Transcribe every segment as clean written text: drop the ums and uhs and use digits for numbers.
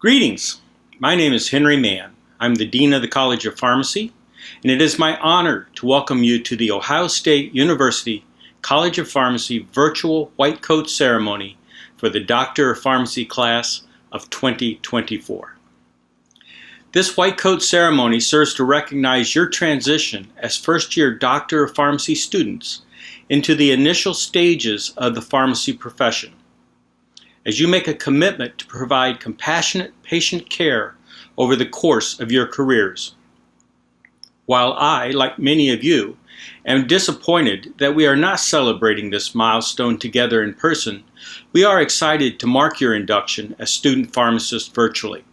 Greetings. My name is Henry Mann. I'm the Dean of the College of Pharmacy, and it is my honor to welcome you to the Ohio State University College of Pharmacy virtual white coat ceremony for the Doctor of Pharmacy class of 2024. This white coat ceremony serves to recognize your transition as first-year Doctor of Pharmacy students into the initial stages of the pharmacy profession, as you make a commitment to provide compassionate patient care over the course of your careers. While I, like many of you, am disappointed that we are not celebrating this milestone together in person, we are excited to mark your induction as student pharmacists virtually.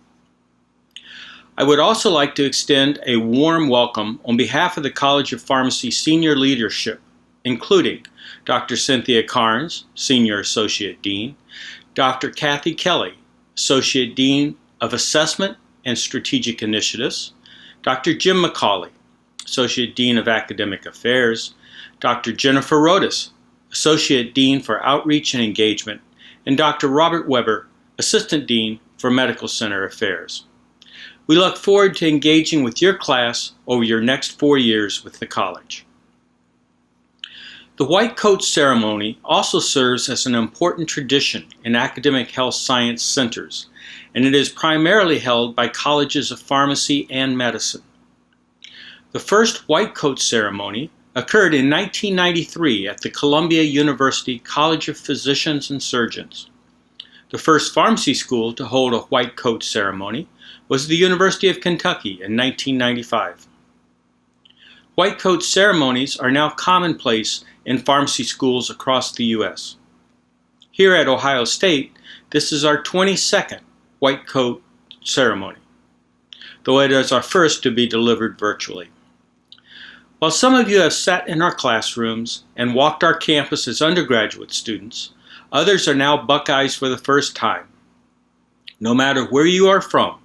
I would also like to extend a warm welcome on behalf of the College of Pharmacy senior leadership, including Dr. Cynthia Carnes, Senior Associate Dean, Dr. Kathy Kelly, Associate Dean of Assessment and Strategic Initiatives, Dr. Jim McCauley, Associate Dean of Academic Affairs, Dr. Jennifer Rodas, Associate Dean for Outreach and Engagement, and Dr. Robert Weber, Assistant Dean for Medical Center Affairs. We look forward to engaging with your class over your next 4 years with the college. The white coat ceremony also serves as an important tradition in academic health science centers, and it is primarily held by colleges of pharmacy and medicine. The first white coat ceremony occurred in 1993 at the Columbia University College of Physicians and Surgeons. The first pharmacy school to hold a white coat ceremony was the University of Kentucky in 1995. White coat ceremonies are now commonplace in pharmacy schools across the U.S. Here at Ohio State, this is our 22nd white coat ceremony, though it is our first to be delivered virtually. While some of you have sat in our classrooms and walked our campus as undergraduate students, others are now Buckeyes for the first time. No matter where you are from,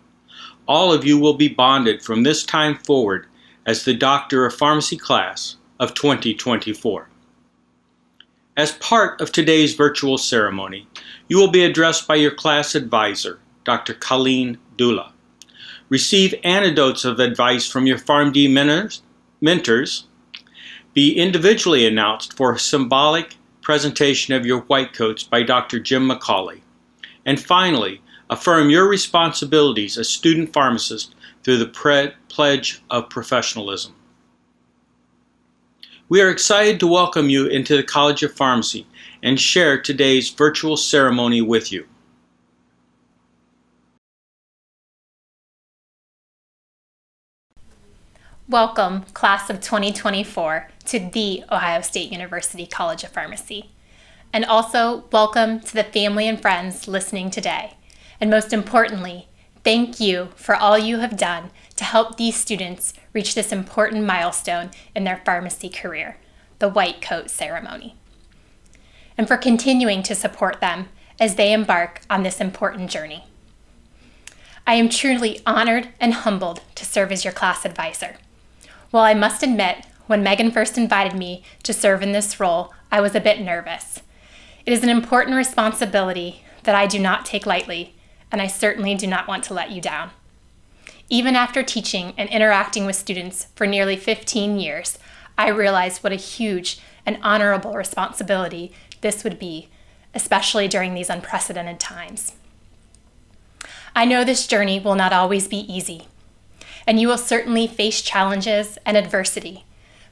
all of you will be bonded from this time forward as the Doctor of Pharmacy class of 2024. As part of today's virtual ceremony, you will be addressed by your class advisor, Dr. Colleen Dula. Receive anecdotes of advice from your PharmD mentors, be individually announced for a symbolic presentation of your white coats by Dr. Jim McCauley, and finally, affirm your responsibilities as student pharmacist through the Pledge of Professionalism. We are excited to welcome you into the College of Pharmacy and share today's virtual ceremony with you. Welcome, class of 2024, to the Ohio State University College of Pharmacy. And also, welcome to the family and friends listening today. And most importantly, thank you for all you have done to help these students reach this important milestone in their pharmacy career, the white coat ceremony, and for continuing to support them as they embark on this important journey. I am truly honored and humbled to serve as your class advisor. While I must admit, when Megan first invited me to serve in this role, I was a bit nervous. It is an important responsibility that I do not take lightly, and I certainly do not want to let you down. Even after teaching and interacting with students for nearly 15 years, I realized what a huge and honorable responsibility this would be, especially during these unprecedented times. I know this journey will not always be easy, and you will certainly face challenges and adversity,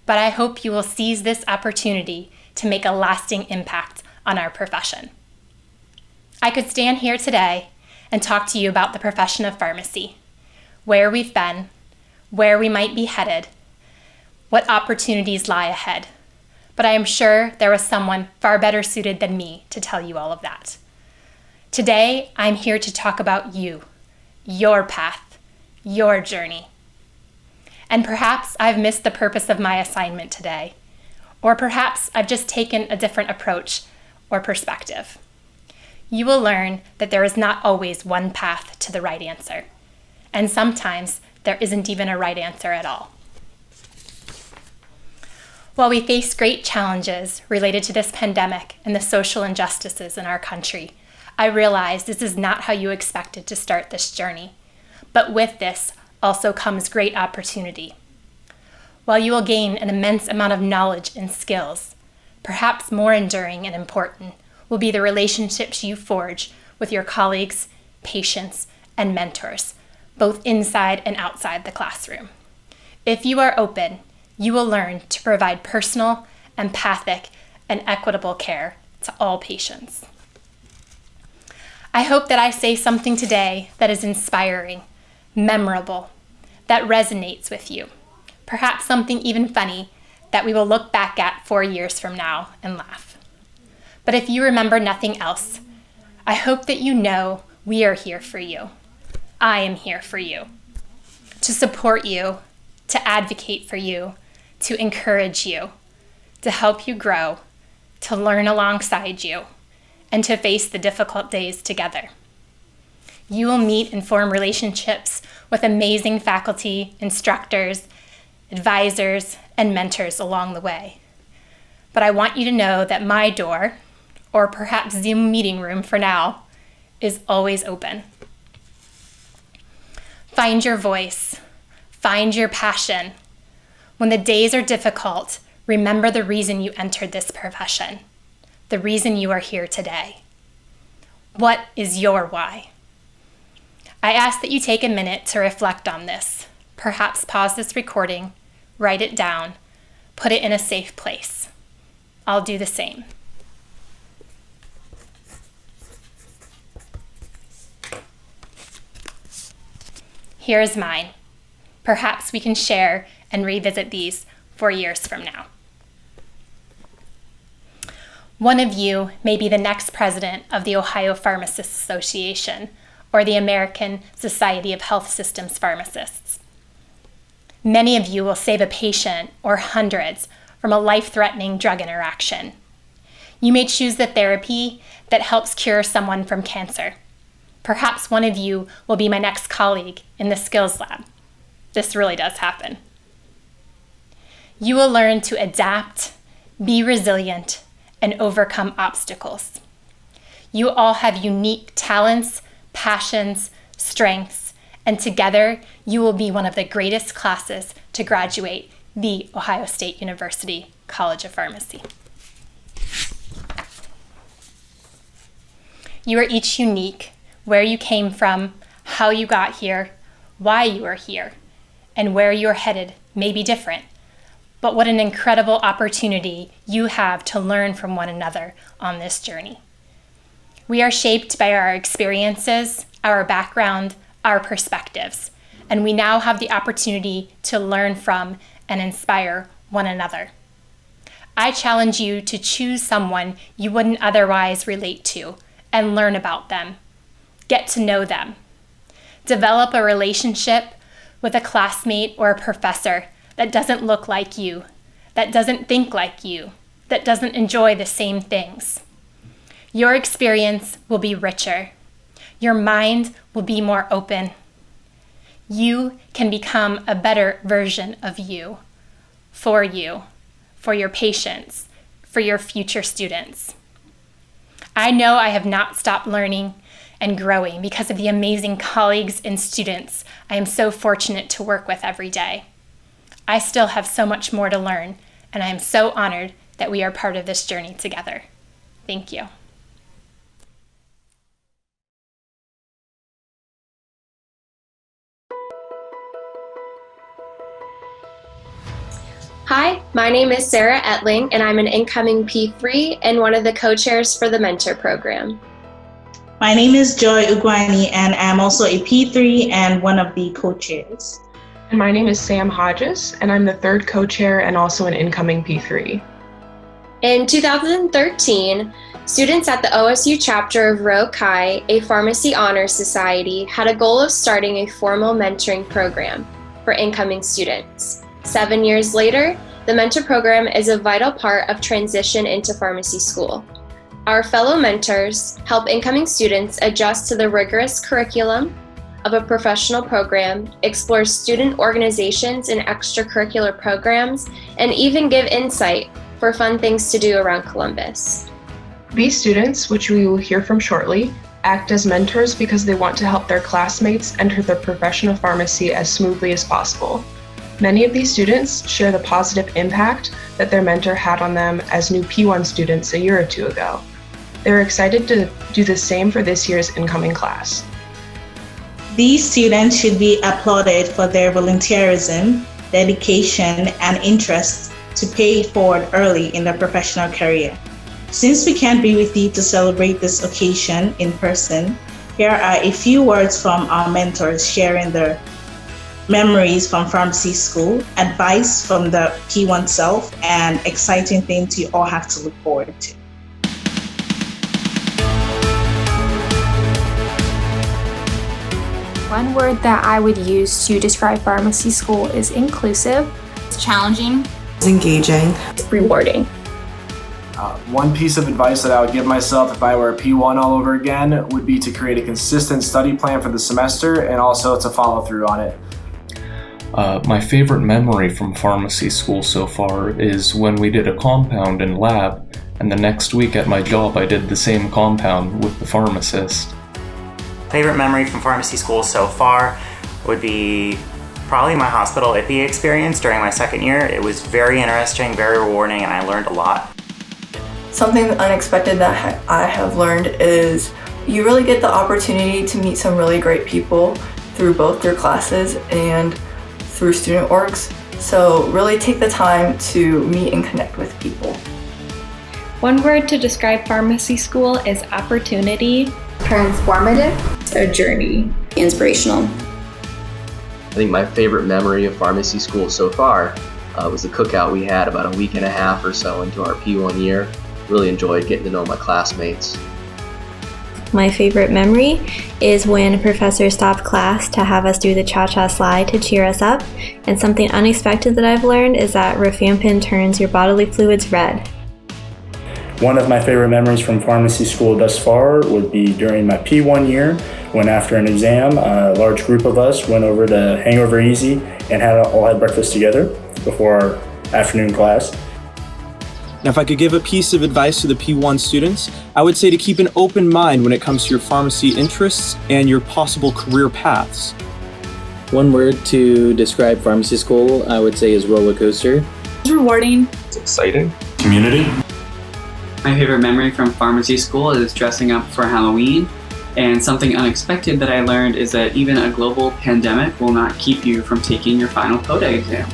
but I hope you will seize this opportunity to make a lasting impact on our profession. I could stand here today and talk to you about the profession of pharmacy, where we've been, where we might be headed, what opportunities lie ahead. But I am sure there was someone far better suited than me to tell you all of that. Today, I'm here to talk about you, your path, your journey. And perhaps I've missed the purpose of my assignment today, or perhaps I've just taken a different approach or perspective. You will learn that there is not always one path to the right answer. And sometimes there isn't even a right answer at all. While we face great challenges related to this pandemic and the social injustices in our country, I realize this is not how you expected to start this journey, but with this also comes great opportunity. While you will gain an immense amount of knowledge and skills, perhaps more enduring and important will be the relationships you forge with your colleagues, patients, and mentors, both inside and outside the classroom. If you are open, you will learn to provide personal, empathic, and equitable care to all patients. I hope that I say something today that is inspiring, memorable, that resonates with you. Perhaps something even funny that we will look back at 4 years from now and laugh. But if you remember nothing else, I hope that you know we are here for you. I am here for you, to support you, to advocate for you, to encourage you, to help you grow, to learn alongside you, and to face the difficult days together. You will meet and form relationships with amazing faculty, instructors, advisors, and mentors along the way. But I want you to know that my door, or perhaps Zoom meeting room for now, is always open. Find your voice. Find your passion. When the days are difficult, remember the reason you entered this profession, the reason you are here today. What is your why? I ask that you take a minute to reflect on this. Perhaps pause this recording, write it down, put it in a safe place. I'll do the same. Here is mine. Perhaps we can share and revisit these 4 years from now. One of you may be the next president of the Ohio Pharmacists Association or the American Society of Health Systems Pharmacists. Many of you will save a patient or hundreds from a life-threatening drug interaction. You may choose the therapy that helps cure someone from cancer. Perhaps one of you will be my next colleague in the skills lab. This really does happen. You will learn to adapt, be resilient, and overcome obstacles. You all have unique talents, passions, strengths, and together you will be one of the greatest classes to graduate the Ohio State University College of Pharmacy. You are each unique, where you came from, how you got here, why you are here, and where you're headed may be different. But what an incredible opportunity you have to learn from one another on this journey. We are shaped by our experiences, our background, our perspectives, and we now have the opportunity to learn from and inspire one another. I challenge you to choose someone you wouldn't otherwise relate to and learn about them. Get to know them. Develop a relationship with a classmate or a professor that doesn't look like you, that doesn't think like you, that doesn't enjoy the same things. Your experience will be richer. Your mind will be more open. You can become a better version of you, for your patients, for your future students. I know I have not stopped learning and growing because of the amazing colleagues and students I am so fortunate to work with every day. I still have so much more to learn, and I am so honored that we are part of this journey together. Thank you. Hi, my name is Sarah Etling, and I'm an incoming P3 and one of the co-chairs for the Mentor Program. My name is Joy Ugwani, and I'm also a P3 and one of the co-chairs. And my name is Sam Hodges, and I'm the third co-chair and also an incoming P3. In 2013, students at the OSU chapter of Rho Chi, a pharmacy honors society, had a goal of starting a formal mentoring program for incoming students. 7 years later, the Mentor Program is a vital part of transition into pharmacy school. Our fellow mentors help incoming students adjust to the rigorous curriculum of a professional program, explore student organizations and extracurricular programs, and even give insight for fun things to do around Columbus. These students, which we will hear from shortly, act as mentors because they want to help their classmates enter the profession of pharmacy as smoothly as possible. Many of these students share the positive impact that their mentor had on them as new P1 students a year or two ago. They're excited to do the same for this year's incoming class. These students should be applauded for their volunteerism, dedication, and interest to pay it forward early in their professional career. Since we can't be with you to celebrate this occasion in person, here are a few words from our mentors sharing their memories from pharmacy school, advice from the P1 self, and exciting things you all have to look forward to. One word that I would use to describe pharmacy school is inclusive. It's challenging. It's engaging. It's rewarding. One piece of advice that I would give myself if I were a P1 all over again would be to create a consistent study plan for the semester and also to follow through on it. My favorite memory from pharmacy school so far is when we did a compound in lab, and the next week at my job I did the same compound with the pharmacist. Favorite memory from pharmacy school so far would be probably my hospital IPE experience during my second year. It was very interesting, very rewarding, and I learned a lot. Something unexpected that I have learned is you really get the opportunity to meet some really great people through both your classes and through student orgs. So really take the time to meet and connect with people. One word to describe pharmacy school is opportunity. Transformative. A journey. Inspirational. I think my favorite memory of pharmacy school so far was the cookout we had about a week and a half or so into our P1 year. Really enjoyed getting to know my classmates. My favorite memory is when a professor stopped class to have us do the cha-cha slide to cheer us up. And something unexpected that I've learned is that rifampin turns your bodily fluids red. One of my favorite memories from pharmacy school thus far would be during my P1 year, when after an exam, a large group of us went over to Hangover Easy and all had breakfast together before our afternoon class. Now, if I could give a piece of advice to the P1 students, I would say to keep an open mind when it comes to your pharmacy interests and your possible career paths. One word to describe pharmacy school, I would say, is roller coaster. It's rewarding. It's exciting. Community. My favorite memory from pharmacy school is dressing up for Halloween. And something unexpected that I learned is that even a global pandemic will not keep you from taking your final PODA exam.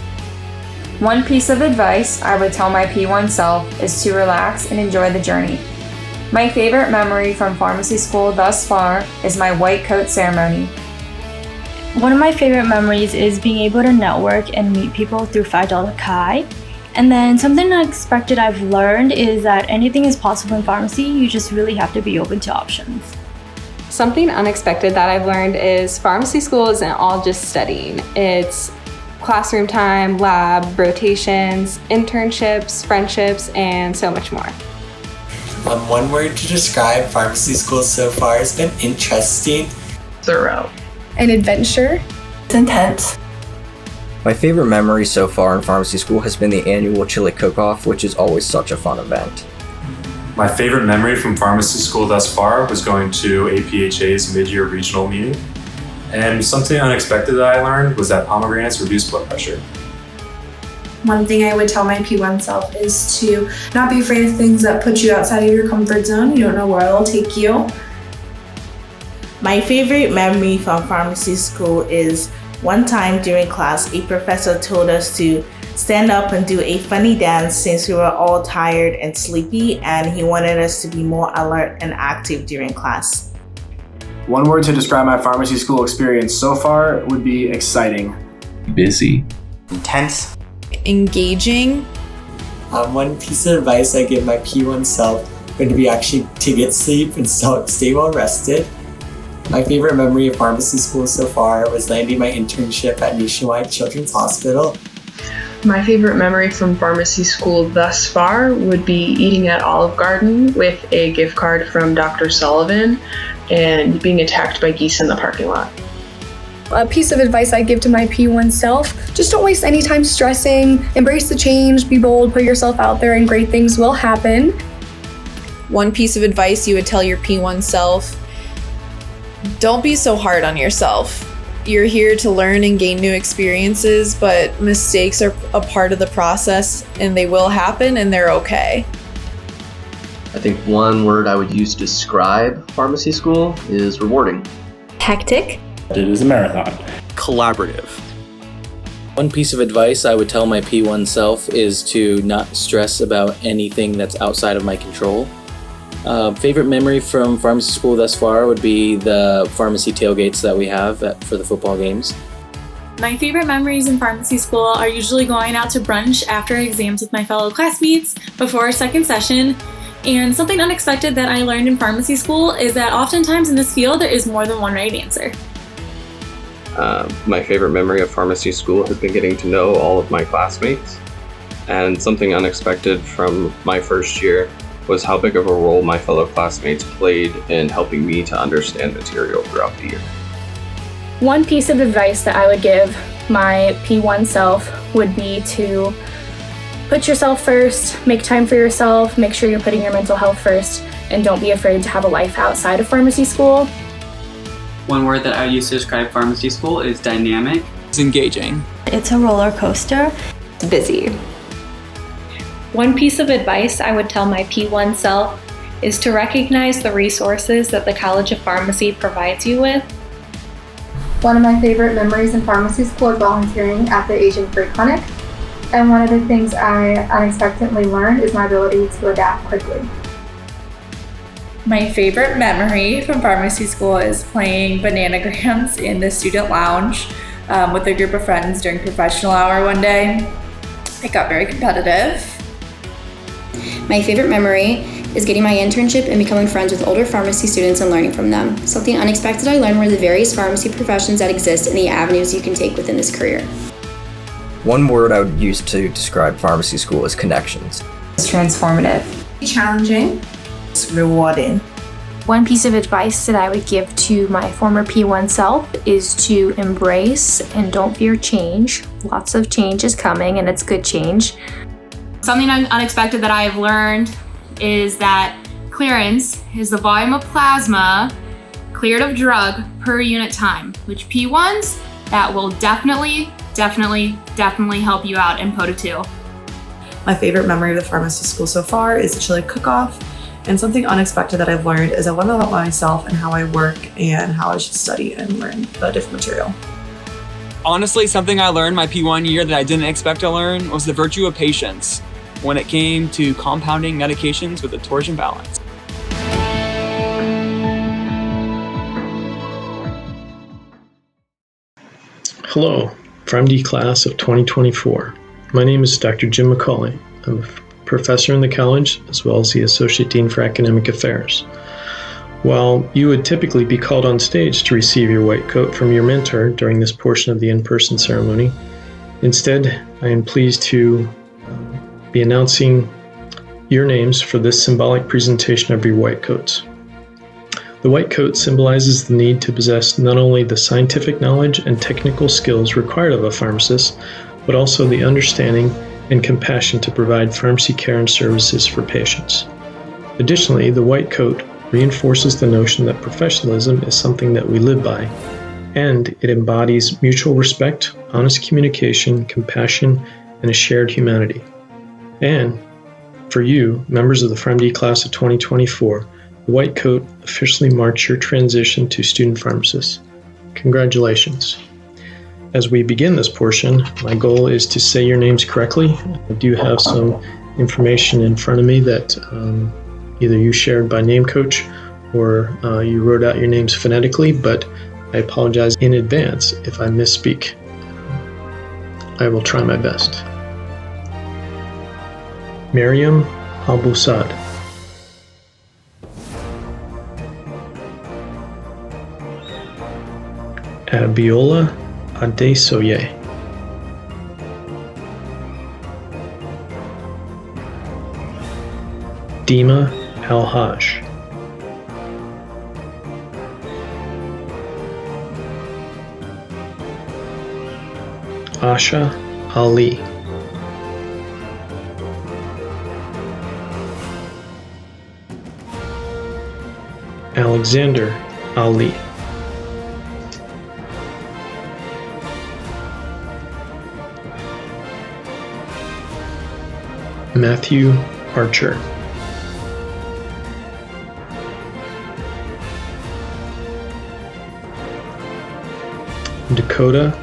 One piece of advice I would tell my P1 self is to relax and enjoy the journey. My favorite memory from pharmacy school thus far is my white coat ceremony. One of my favorite memories is being able to network and meet people through Phi Delta Chi. And then something unexpected I've learned is that anything is possible in pharmacy, you just really have to be open to options. Something unexpected that I've learned is pharmacy school isn't all just studying. It's classroom time, lab, rotations, internships, friendships, and so much more. One word to describe pharmacy school so far has been interesting. Thorough. An adventure. It's intense. My favorite memory so far in pharmacy school has been the annual chili cook-off, which is always such a fun event. My favorite memory from pharmacy school thus far was going to APHA's mid-year regional meeting. And something unexpected that I learned was that pomegranates reduce blood pressure. One thing I would tell my P1 self is to not be afraid of things that put you outside of your comfort zone. You don't know where it'll take you. My favorite memory from pharmacy school is one time during class, a professor told us to stand up and do a funny dance since we were all tired and sleepy, and he wanted us to be more alert and active during class. One word to describe my pharmacy school experience so far would be exciting. Busy. Intense. Engaging. One piece of advice I give my P1 self would be actually to get sleep and stay well rested. My favorite memory of pharmacy school so far was landing my internship at Nationwide Children's Hospital. My favorite memory from pharmacy school thus far would be eating at Olive Garden with a gift card from Dr. Sullivan and being attacked by geese in the parking lot. A piece of advice I give to my P1 self, just don't waste any time stressing, embrace the change, be bold, put yourself out there, and great things will happen. One piece of advice you would tell your P1 self Don't be so hard on yourself. You're here to learn and gain new experiences, but mistakes are a part of the process and they will happen and they're okay. I think one word I would use to describe pharmacy school is rewarding. Hectic. It is a marathon. Collaborative. One piece of advice I would tell my P1 self is to not stress about anything that's outside of my control. Favorite memory from pharmacy school thus far would be the pharmacy tailgates that we have for the football games. My favorite memories in pharmacy school are usually going out to brunch after exams with my fellow classmates before our second session. And something unexpected that I learned in pharmacy school is that oftentimes in this field there is more than one right answer. My favorite memory of pharmacy school has been getting to know all of my classmates. And something unexpected from my first year was how big of a role my fellow classmates played in helping me to understand material throughout the year. One piece of advice that I would give my P1 self would be to put yourself first, make time for yourself, make sure you're putting your mental health first, and don't be afraid to have a life outside of pharmacy school. One word that I would use to describe pharmacy school is dynamic. It's engaging. It's a roller coaster. It's busy. One piece of advice I would tell my P1 self is to recognize the resources that the College of Pharmacy provides you with. One of my favorite memories in pharmacy school is volunteering at the Asian Free Clinic. And one of the things I unexpectedly learned is my ability to adapt quickly. My favorite memory from pharmacy school is playing bananagrams in the student lounge with a group of friends during professional hour one day. It got very competitive. My favorite memory is getting my internship and becoming friends with older pharmacy students and learning from them. Something unexpected I learned were the various pharmacy professions that exist and the avenues you can take within this career. One word I would use to describe pharmacy school is connections. It's transformative. Challenging. It's rewarding. One piece of advice that I would give to my former P1 self is to embrace and don't fear change. Lots of change is coming and it's good change. Something unexpected that I have learned is that clearance is the volume of plasma cleared of drug per unit time, which P1s, that will definitely help you out in POTA 2. My favorite memory of the pharmacy school so far is the chili cook-off, and something unexpected that I've learned is I want to learn about myself and how I work and how I should study and learn the different material. Honestly, something I learned my P1 year that I didn't expect to learn was the virtue of patience when it came to compounding medications with a torsion balance. Hello, PharmD class of 2024. My name is Dr. Jim McCauley. I'm a professor in the college as well as the Associate Dean for Academic Affairs. While you would typically be called on stage to receive your white coat from your mentor during this portion of the in-person ceremony, instead I am pleased to be announcing your names for this symbolic presentation of your white coats. The white coat symbolizes the need to possess not only the scientific knowledge and technical skills required of a pharmacist, but also the understanding and compassion to provide pharmacy care and services for patients. Additionally, the white coat reinforces the notion that professionalism is something that we live by, and it embodies mutual respect, honest communication, compassion, and a shared humanity. And for you, members of the PharmD class of 2024, the white coat officially marks your transition to student pharmacist. Congratulations. As we begin this portion, my goal is to say your names correctly. I do have some information in front of me that either you shared by name coach or you wrote out your names phonetically, but I apologize in advance if I misspeak. I will try my best. Miriam Al-Busad. Abiola Adesoye. Dima Al-Haj. Asha Ali. Alexander Ali. Matthew Archer. Dakota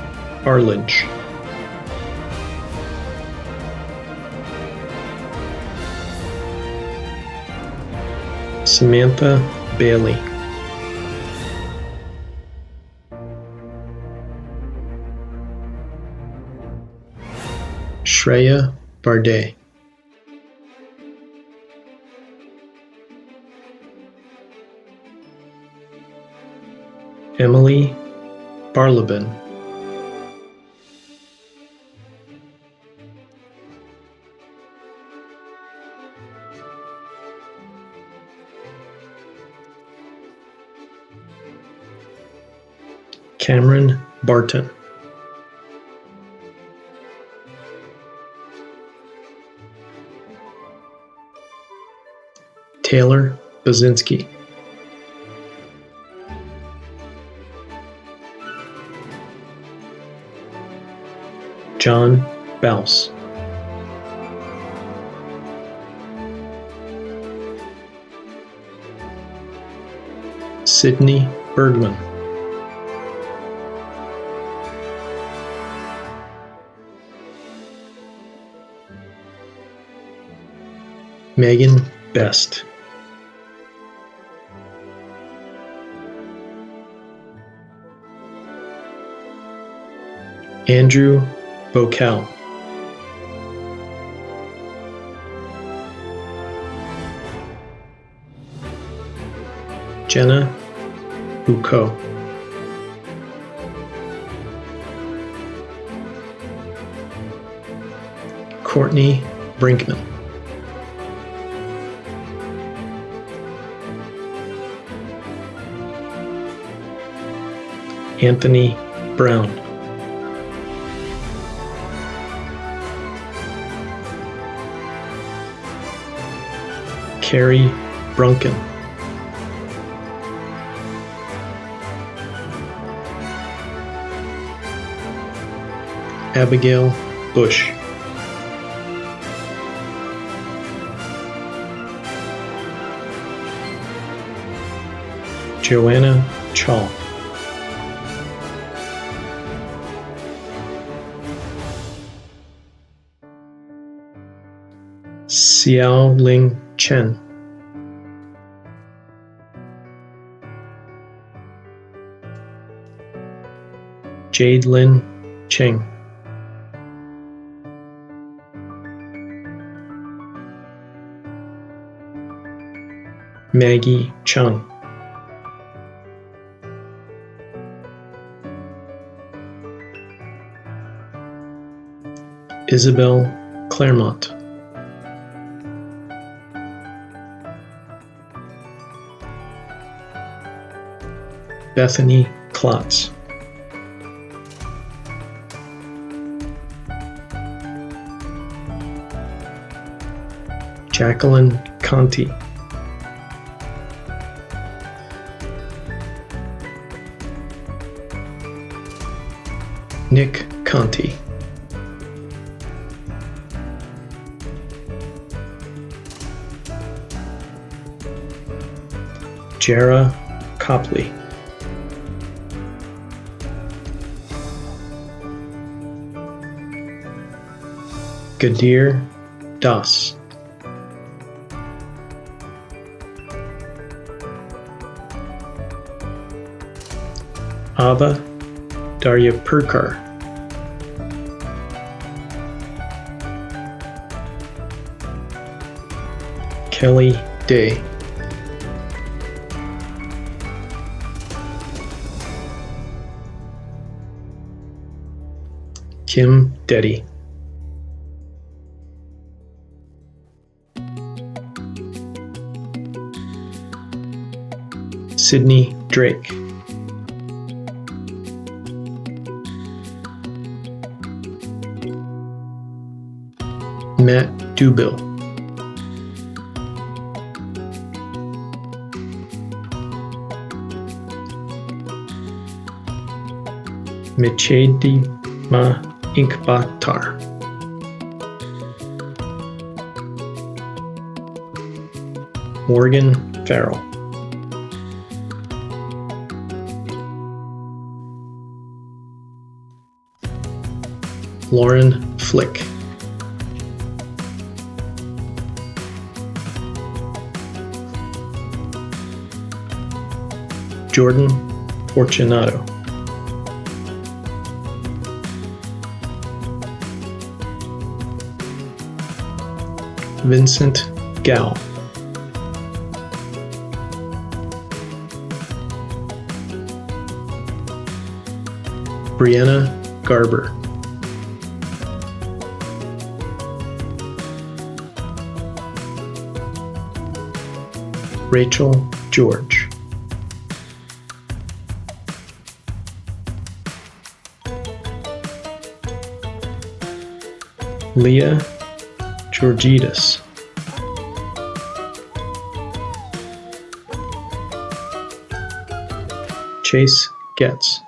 Arledge. Samantha Bailey. Shreya Barde. Emily Barlabin. Cameron Barton. Taylor Bazinski. John Bouse. Sydney Bergman. Megan Best. Andrew Bocal. Jenna Bucco. Courtney Brinkman. Anthony Brown. Carrie Brunken. Abigail Bush. Joanna Chall. Xiao Ling Chen. Jade Lin Cheng. Maggie Chung. Isabel Claremont. Bethany Klotz. Jacqueline Conti. Nick Conti. Jara Copley. Gadir Das. Abba Darya Purkar. Kelly Day. Kim Deddy. Sydney Drake. Matt Dubill. Michedi Ma Inkbatar. Morgan Farrell. Lauren Flick. Jordan Fortunato. Vincent Gao. Brianna Garber. Rachel George. Leah Georgides. Chase Getz.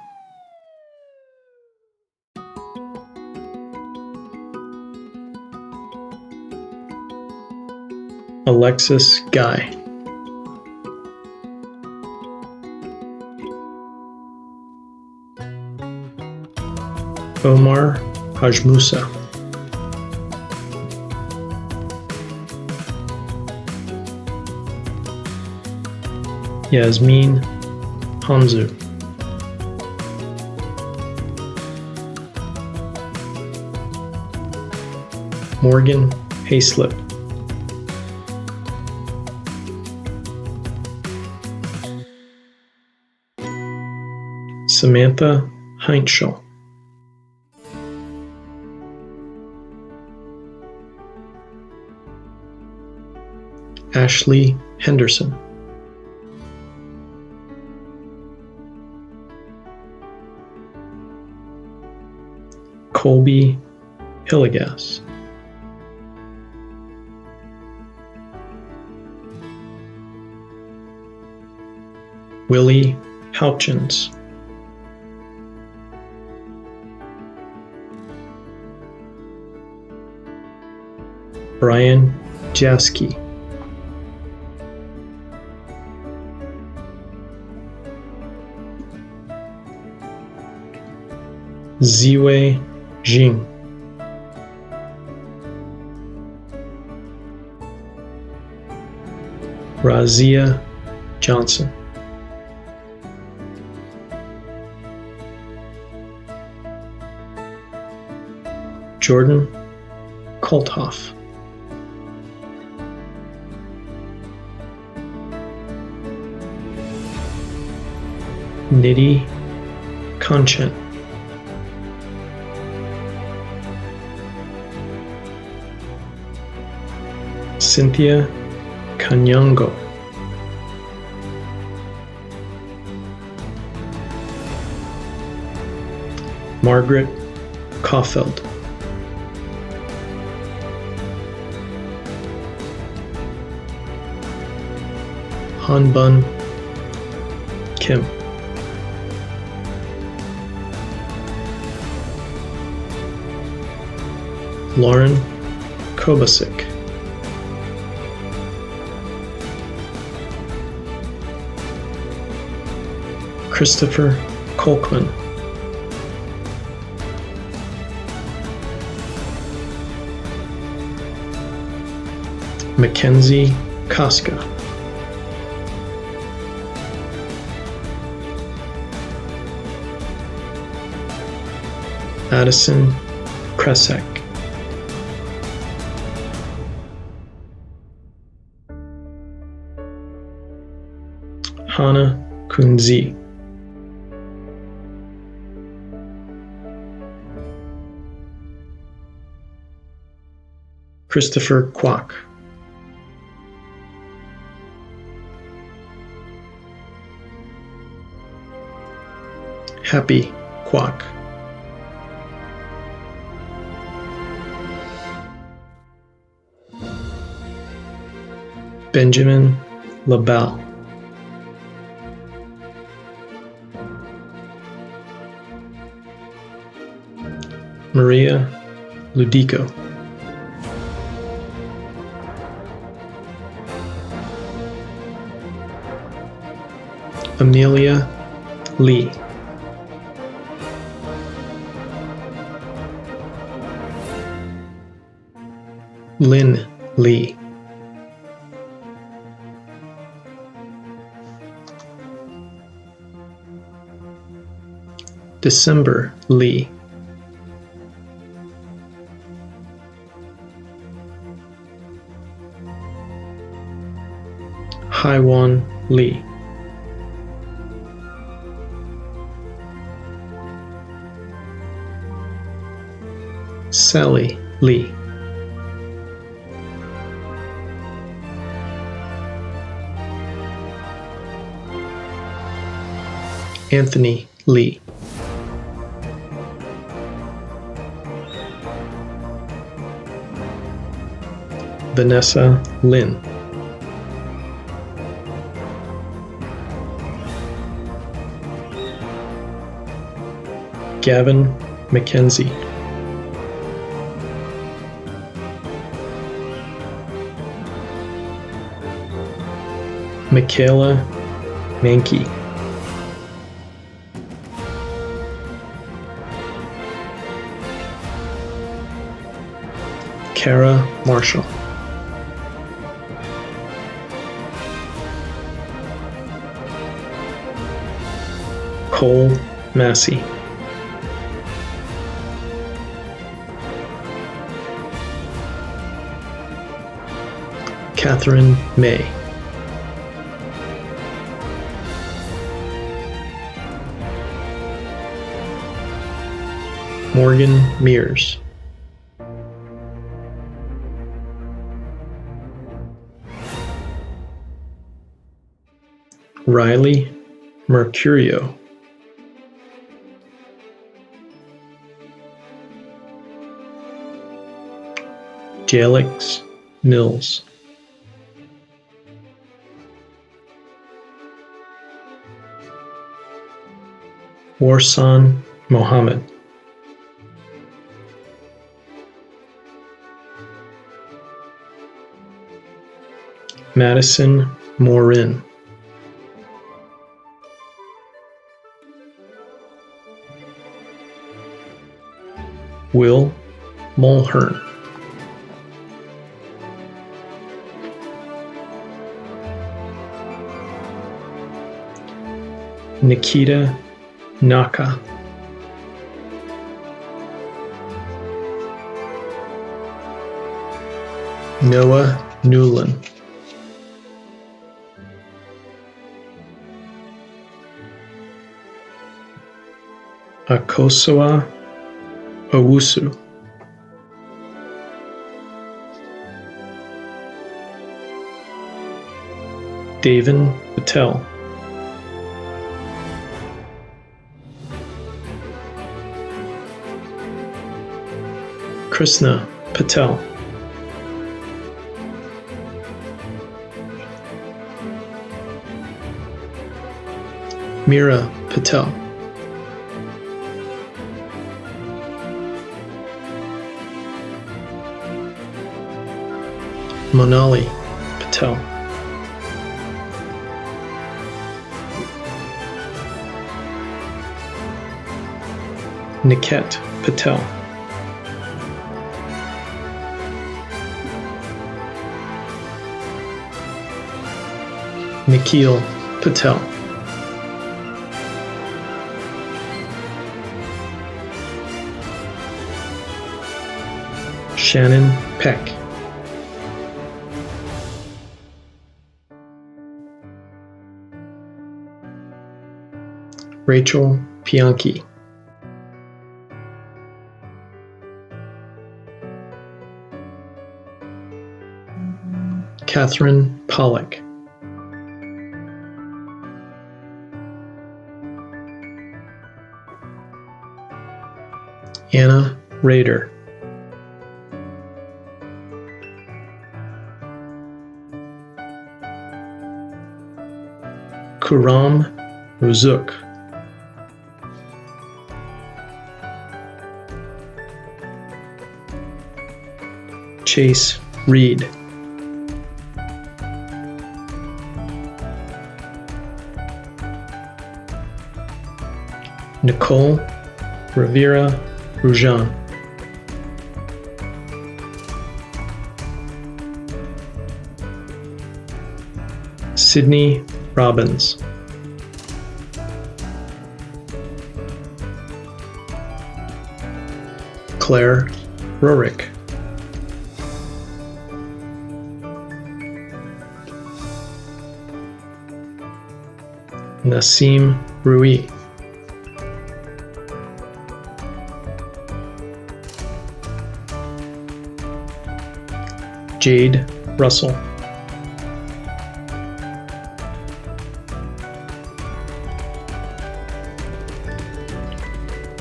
Alexis Guy. Omar Hajmusa. Yasmin Hamzu. Morgan Hayslip. Samantha Heinschel. Ashley Henderson. Colby Hillegas. Willie Houchins. Brian Jaski. Ziwei Jing. Razia Johnson. Jordan Kolthoff. Nidhi Conchent. Cynthia Kanyango. Margaret Caulfield. Hanbun Kim. Lauren Kobasic. Christopher Kolkman. Mackenzie Koska. Addison Kresek. Hana Kunzi. Christopher Kwok. Happy Kwok. Benjamin LaBelle. Maria Ludico. Amelia Lee. Lynn Lee. December Lee. Haiwan Lee. Sally Lee. Anthony Lee. Vanessa Lin. Gavin McKenzie. Michaela Mankey. Kara Marshall. Cole Massey. Catherine May. Morgan Mears. Riley Mercurio. Jalix Mills. Warsan Mohammed. Madison Morin. Will Mulhern. Nikita Naka. Noah Newland. Akosoa Owusu. Davin Patel. Krishna Patel. Mira Patel. Monali Patel. Niket Patel. Nikhil Patel. Shannon Peck. Rachel Pianki. Catherine Pollock. Anna Rader. Kuram Ruzuk. Chase Reed. Nicole Rivera Rujan. Sydney Robbins. Claire Rorick. Nassim Rui. Jade Russell.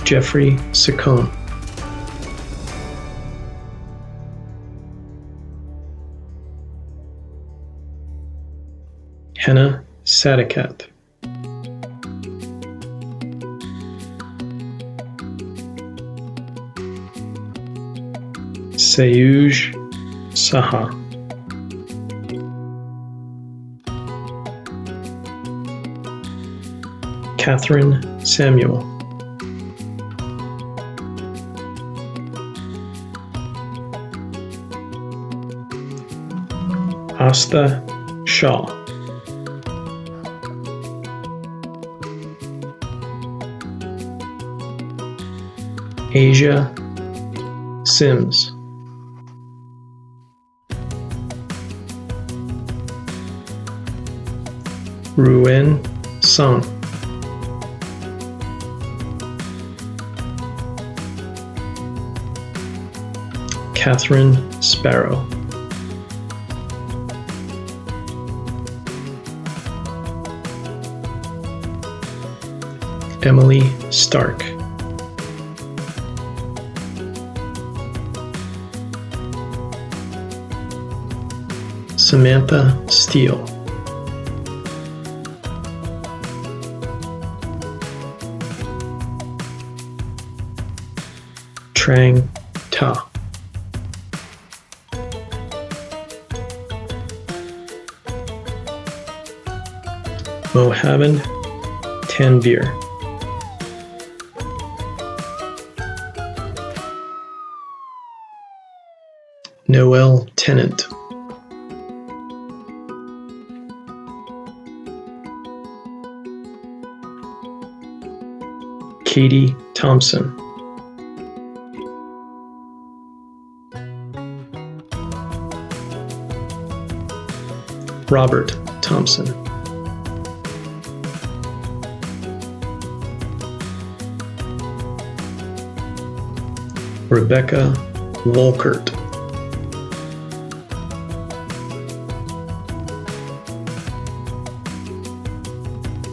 Jeffrey Saccone. Henna Sadikat. Sayuj Saha. Catherine Samuel. Asta Shaw. Asia Sims. Ruin Sung. Catherine Sparrow. Emily Stark. Samantha Steele. Trang Ta. Mohammed Tanvir. Noel Tennant. Katie Thompson. Robert Thompson. Rebecca Volkert.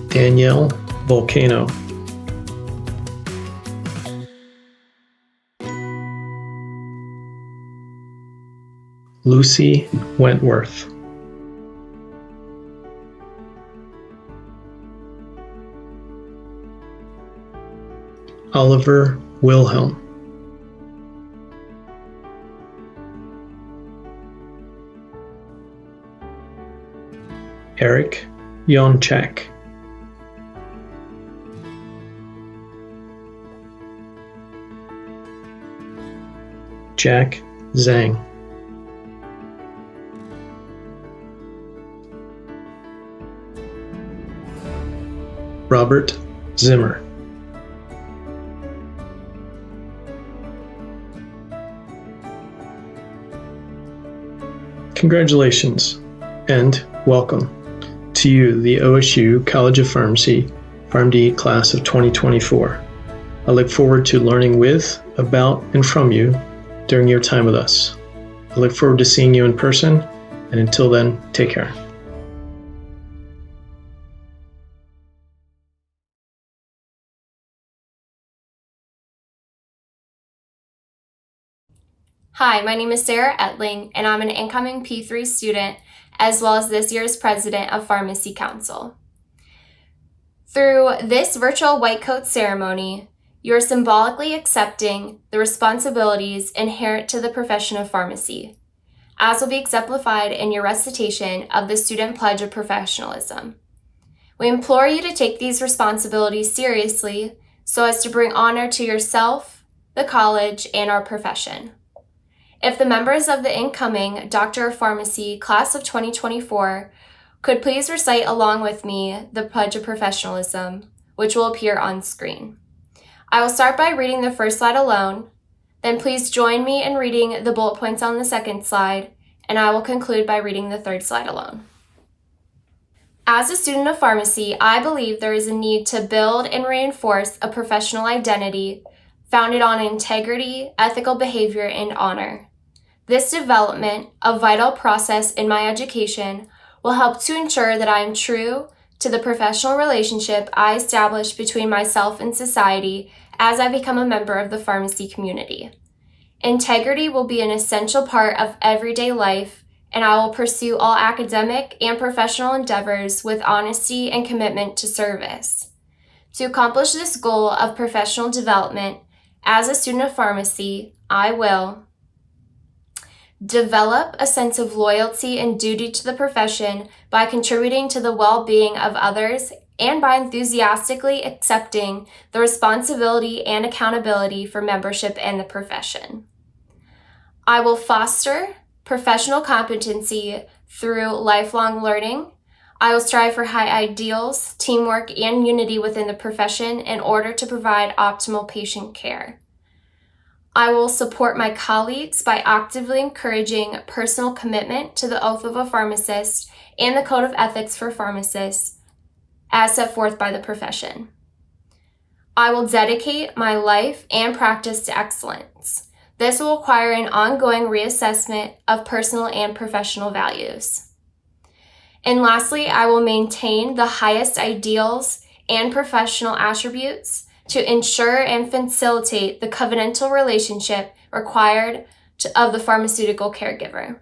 Danielle Volcano. Lucy Wentworth. Oliver Wilhelm. Eric Yonchak. Jack Zhang. Robert Zimmer. Congratulations and welcome to you, the OSU College of Pharmacy PharmD class of 2024. I look forward to learning with, about, and from you during your time with us. I look forward to seeing you in person, and until then, take care. Hi, my name is Sarah Etling, and I'm an incoming P3 student, as well as this year's president of Pharmacy Council. Through this virtual white coat ceremony, you are symbolically accepting the responsibilities inherent to the profession of pharmacy, as will be exemplified in your recitation of the Student Pledge of Professionalism. We implore you to take these responsibilities seriously so as to bring honor to yourself, the college, and our profession. If the members of the incoming Doctor of Pharmacy class of 2024 could please recite along with me the Pledge of Professionalism, which will appear on screen. I will start by reading the first slide alone, then please join me in reading the bullet points on the second slide, and I will conclude by reading the third slide alone. As a student of pharmacy, I believe there is a need to build and reinforce a professional identity founded on integrity, ethical behavior, and honor. This development, a vital process in my education, will help to ensure that I am true to the professional relationship I establish between myself and society as I become a member of the pharmacy community. Integrity will be an essential part of everyday life, and I will pursue all academic and professional endeavors with honesty and commitment to service. To accomplish this goal of professional development, as a student of pharmacy, I will develop a sense of loyalty and duty to the profession by contributing to the well-being of others and by enthusiastically accepting the responsibility and accountability for membership in the profession. I will foster professional competency through lifelong learning. I will strive for high ideals, teamwork, and unity within the profession in order to provide optimal patient care. I will support my colleagues by actively encouraging personal commitment to the oath of a pharmacist and the code of ethics for pharmacists as set forth by the profession. I will dedicate my life and practice to excellence. This will require an ongoing reassessment of personal and professional values. And lastly, I will maintain the highest ideals and professional attributes to ensure and facilitate the covenantal relationship required of the pharmaceutical caregiver.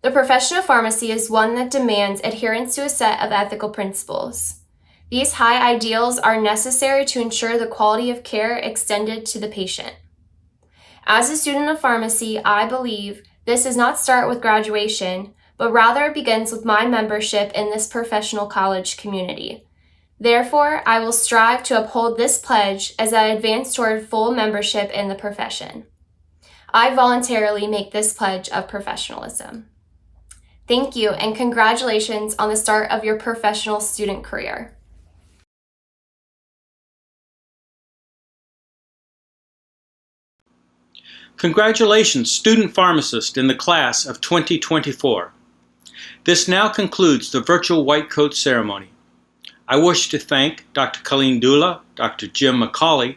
The profession of pharmacy is one that demands adherence to a set of ethical principles. These high ideals are necessary to ensure the quality of care extended to the patient. As a student of pharmacy, I believe this does not start with graduation, but rather it begins with my membership in this professional college community. Therefore, I will strive to uphold this pledge as I advance toward full membership in the profession. I voluntarily make this pledge of professionalism. Thank you, and congratulations on the start of your professional student career. Congratulations, student pharmacist in the class of 2024. This now concludes the virtual white coat ceremony. I wish to thank Dr. Colleen Dula, Dr. Jim McCauley,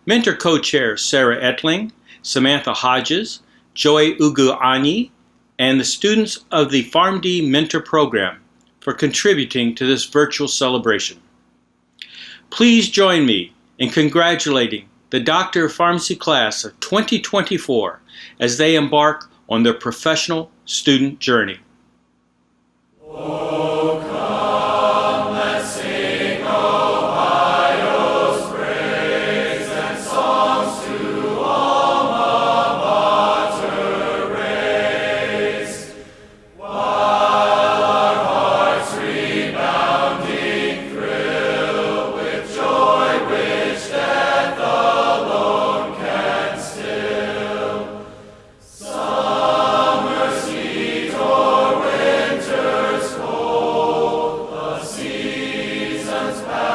mentor co-chairs Sarah Etling, Samantha Hodges, Joy Uguanyi, and the students of the PharmD Mentor Program for contributing to this virtual celebration. Please join me in congratulating the Doctor of Pharmacy class of 2024 as they embark on their professional student journey. Seasons pass.